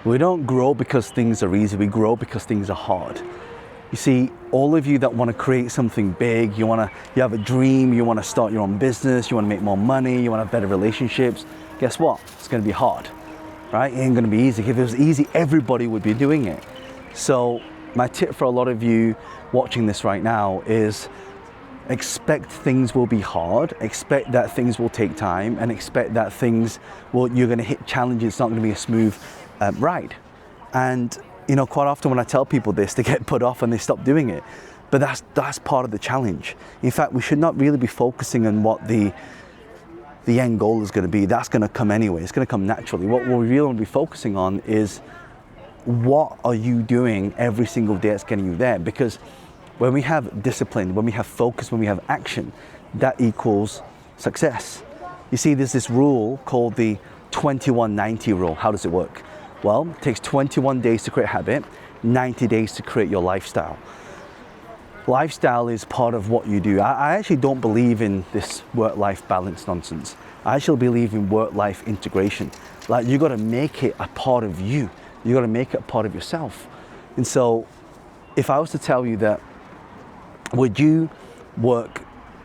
We don't grow because things are easy, we grow because things are hard. You see, all of you that want to create something big, you have a dream, you want to start your own business, you want to make more money, you want to have better relationships, guess what? It's going to be hard, right? It ain't going to be easy. If it was easy, everybody would be doing it. So my tip for a lot of you watching this right now is expect things will be hard, expect that things will take time, and expect that you're going to hit challenges. It's not going to be a smooth ride. And quite often when I tell people this, they get put off and they stop doing it. But that's part of the challenge. In fact, we should not really be focusing on what the end goal is going to be. That's going to come anyway. It's going to come naturally. What we really want to be focusing on is what are you doing every single day that's getting you there? Because when we have discipline, when we have focus, when we have action, that equals success. You see, there's this rule called the 21-90 rule. How does it work? Well, it takes 21 days to create a habit, 90 days to create your lifestyle. Lifestyle is part of what you do. I actually don't believe in this work-life balance nonsense. I actually believe in work-life integration. Like, you got to make it a part of you. You got to make it a part of yourself. And so, if I was to tell you that, would you work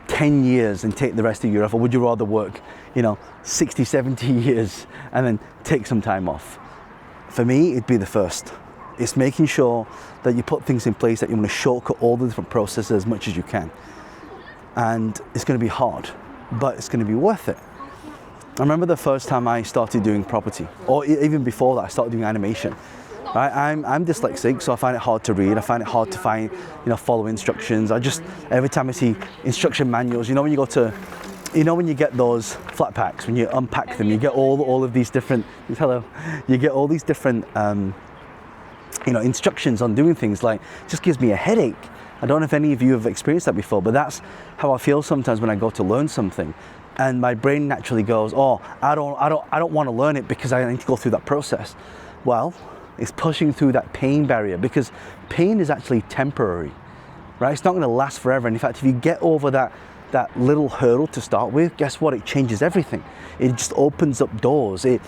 10 years and take the rest of your life, or would you rather work, 60, 70 years and then take some time off? For me, it'd be the first. It's making sure that you put things in place, that you want to shortcut all the different processes as much as you can. And it's going to be hard, but it's going to be worth it. I remember the first time I started doing property, or even before that, I started doing animation. Right? I'm dyslexic, so I find it hard to read. I find it hard to follow instructions. Every time I see instruction manuals, when you go to, when you get those flat packs, when you unpack them, you get all of these different, you get all these different, instructions on doing things. Like, it just gives me a headache. I don't know if any of you have experienced that before, but that's how I feel sometimes when I go to learn something. And my brain naturally goes, oh, I don't want to learn it because I need to go through that process. Well, it's pushing through that pain barrier, because pain is actually temporary, right? It's not going to last forever. And in fact, if you get over that little hurdle to start with, guess what? It changes everything. It just opens up doors. It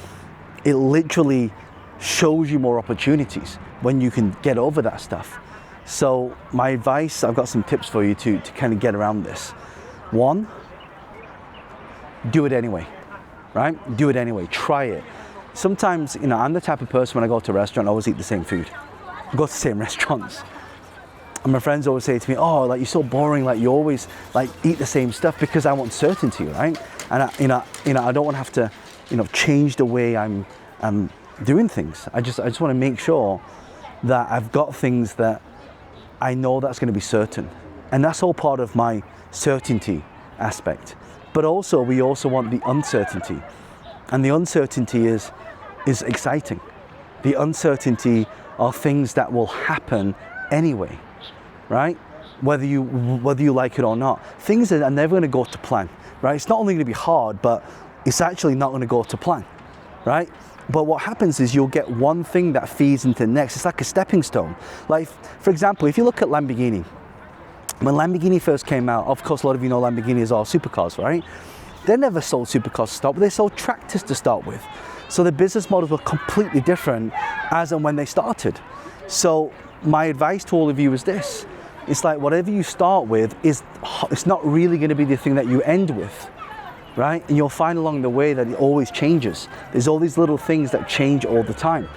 literally shows you more opportunities when you can get over that stuff. So my advice, I've got some tips for you to kind of get around this. One, do it anyway, right? Do it anyway, try it. Sometimes, I'm the type of person, when I go to a restaurant, I always eat the same food. I go to the same restaurants. And my friends always say to me, oh, like, you're so boring, like, you always eat the same stuff, because I want certainty, right? And I don't want to have to, change the way I'm doing things. I just want to make sure that I've got things that I know that's going to be certain. And that's all part of my certainty aspect. But also, we also want the uncertainty. And the uncertainty is exciting. The uncertainty are things that will happen anyway, right? Whether you like it or not. Things are never going to go to plan, right? It's not only going to be hard, but it's actually not going to go to plan, right? But what happens is you'll get one thing that feeds into the next. It's like a stepping stone. Like, for example, if you look at Lamborghini, when Lamborghini first came out, of course, a lot of you know Lamborghini is all supercars, right? They never sold supercars to start with. They sold tractors to start with. So the business models were completely different as and when they started. So my advice to all of you is this. It's like, whatever you start with, it's not really going to be the thing that you end with, right? And you'll find along the way that it always changes. There's all these little things that change all the time.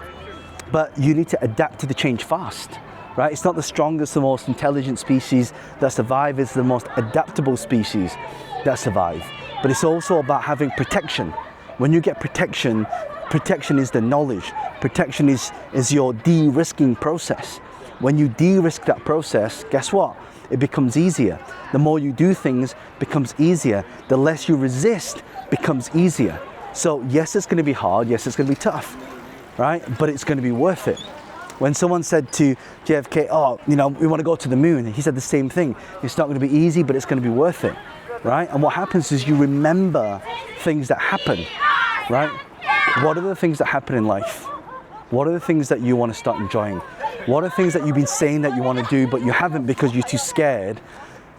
But you need to adapt to the change fast, right? It's not the strongest, the most intelligent species that survive. It's the most adaptable species that survive. But it's also about having protection. When you get protection, protection is the knowledge. Protection is your de-risking process. When you de-risk that process, guess what? It becomes easier. The more you do things, becomes easier. The less you resist, becomes easier. So yes, it's going to be hard. Yes, it's going to be tough, right? But it's going to be worth it. When someone said to JFK, oh, we want to go to the moon, he said the same thing. It's not going to be easy, but it's going to be worth it. Right? And what happens is you remember things that happen, right? What are the things that happen in life? What are the things that you want to start enjoying? What are things that you've been saying that you want to do, but you haven't because you're too scared,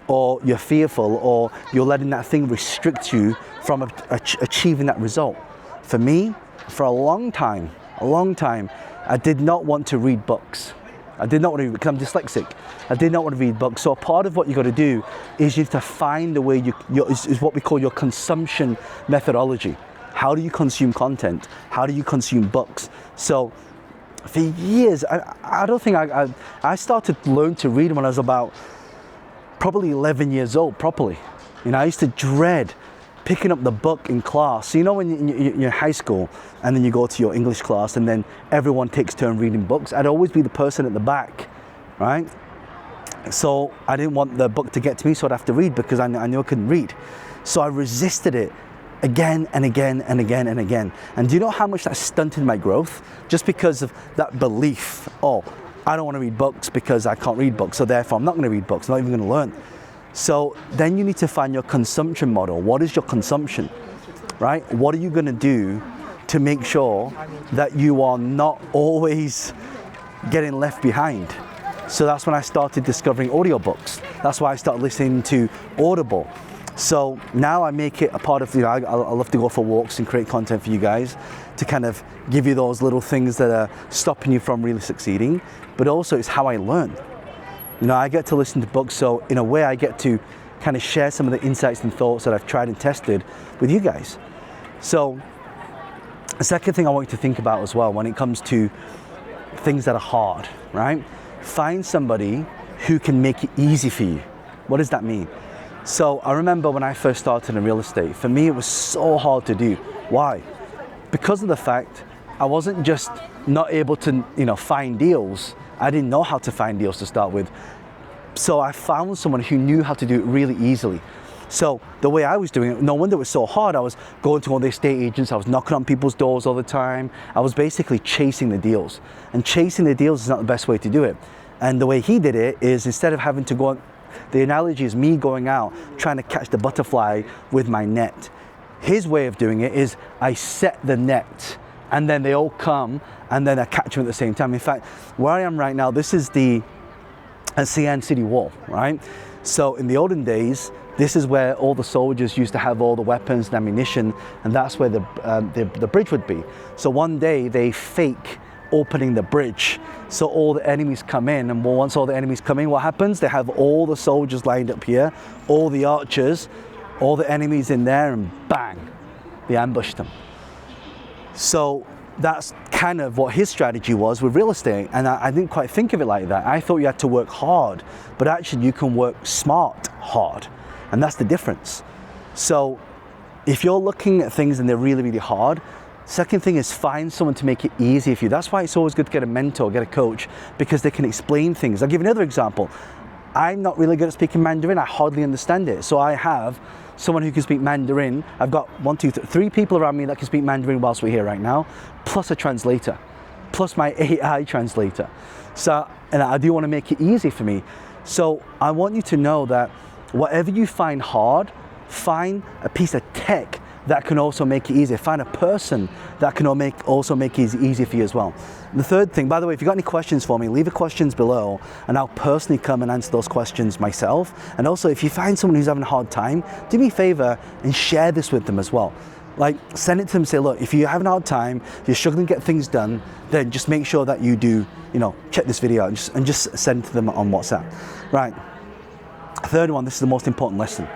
or you're fearful, or you're letting that thing restrict you from achieving that result? For me, for a long time, I did not want to read books. I did not want to read, because I'm dyslexic. I did not want to read books. So part of what you got to do is you have to find the way is what we call your consumption methodology. How do you consume content? How do you consume books? So for years, I don't think I started to learn to read when I was about probably 11 years old properly. You know, I used to dread picking up the book in class. So you know when you're in high school and then you go to your English class and then everyone takes turn reading books, I'd always be the person at the back, right? So I didn't want the book to get to me, so I'd have to read because I knew I couldn't read. So I resisted it again and again and again and again. And do you know how much that stunted my growth? Just because of that belief, oh, I don't want to read books because I can't read books, so therefore I'm not going to read books, I'm not even going to learn. So then you need to find your consumption model. What is your consumption, right? What are you going to do to make sure that you are not always getting left behind? So that's when I started discovering audiobooks. That's why I started listening to Audible. So now I make it a part of, I love to go for walks and create content for you guys to kind of give you those little things that are stopping you from really succeeding. But also it's how I learn. You know, I get to listen to books, so in a way I get to kind of share some of the insights and thoughts that I've tried and tested with you guys. So the second thing I want you to think about as well when it comes to things that are hard, right? Find somebody who can make it easy for you. What does that mean? So I remember when I first started in real estate, for me it was so hard to do. Why? Because of the fact I wasn't just not able to, find deals. I didn't know how to find deals to start with. So I found someone who knew how to do it really easily. So the way I was doing it, no wonder it was so hard. I was going to all the estate agents, I was knocking on people's doors all the time. I was basically chasing the deals. And chasing the deals is not the best way to do it. And the way he did it is instead of having to go on, the analogy is me going out trying to catch the butterfly with my net. His way of doing it is I set the net and then they all come and then I catch them at the same time. In fact, where I am right now, this is the Xi'an City Wall, right? So in the olden days, this is where all the soldiers used to have all the weapons and ammunition, and that's where the bridge would be. So one day they fake opening the bridge, so all the enemies come in, and once all the enemies come in, what happens? They have all the soldiers lined up here, all the archers, all the enemies in there, and bang, they ambush them. So that's kind of what his strategy was with real estate, and I didn't quite think of it like that. I thought you had to work hard, but actually you can work smart hard, and that's the difference. So if you're looking at things and they're really, really hard, second thing is find someone to make it easy for you. That's why it's always good to get a mentor, get a coach, because they can explain things. I'll give you another example. I'm not really good at speaking Mandarin. I hardly understand it. So I have someone who can speak Mandarin. I've got 3 people around me that can speak Mandarin whilst we're here right now, plus a translator, plus my AI translator. So, and I do want to make it easy for me. So I want you to know that whatever you find hard, find a piece of tech that can also make it easier. Find a person that can also make it easy for you as well. The third thing, by the way, if you've got any questions for me, leave the questions below and I'll personally come and answer those questions myself. And also, if you find someone who's having a hard time, do me a favor and share this with them as well. Like, send it to them and say, look, if you're having a hard time, if you're struggling to get things done, then just make sure that you do, check this video out and just send it to them on WhatsApp. Right. Third one, this is the most important lesson.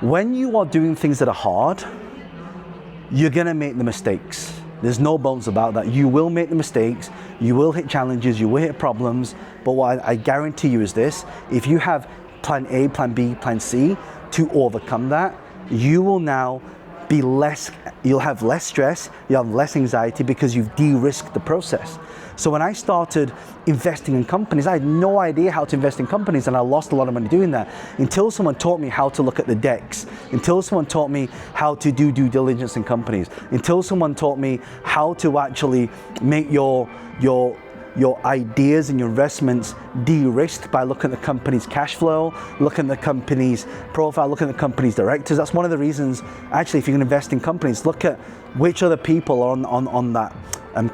When you are doing things that are hard, you're gonna make the mistakes. There's no bones about that. You will make the mistakes, you will hit challenges, you will hit problems, but what I guarantee you is this: if you have plan A, plan B, plan C to overcome that, you will now be you'll have less stress, you'll have less anxiety because you've de-risked the process. So when I started investing in companies, I had no idea how to invest in companies, and I lost a lot of money doing that until someone taught me how to look at the decks, until someone taught me how to do due diligence in companies, until someone taught me how to actually make your ideas and your investments de-risked by looking at the company's cash flow, looking at the company's profile, looking at the company's directors. That's one of the reasons, actually, if you're going to invest in companies, look at which other people are on that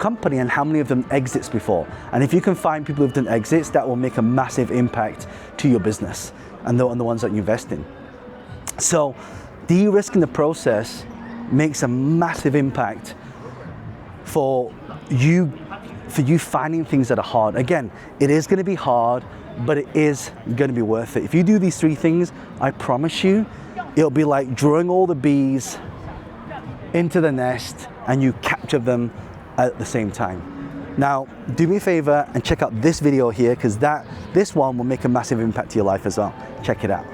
company and how many of them exits before. And if you can find people who've done exits, that will make a massive impact to your business and the ones that you invest in. So de-risking the process makes a massive impact for you finding things that are hard. Again, it is going to be hard, but it is going to be worth it. If you do these 3 things, I promise you, it'll be like drawing all the bees into the nest and you capture them at the same time. Now, do me a favor and check out this video here, because this one will make a massive impact to your life as well. Check it out.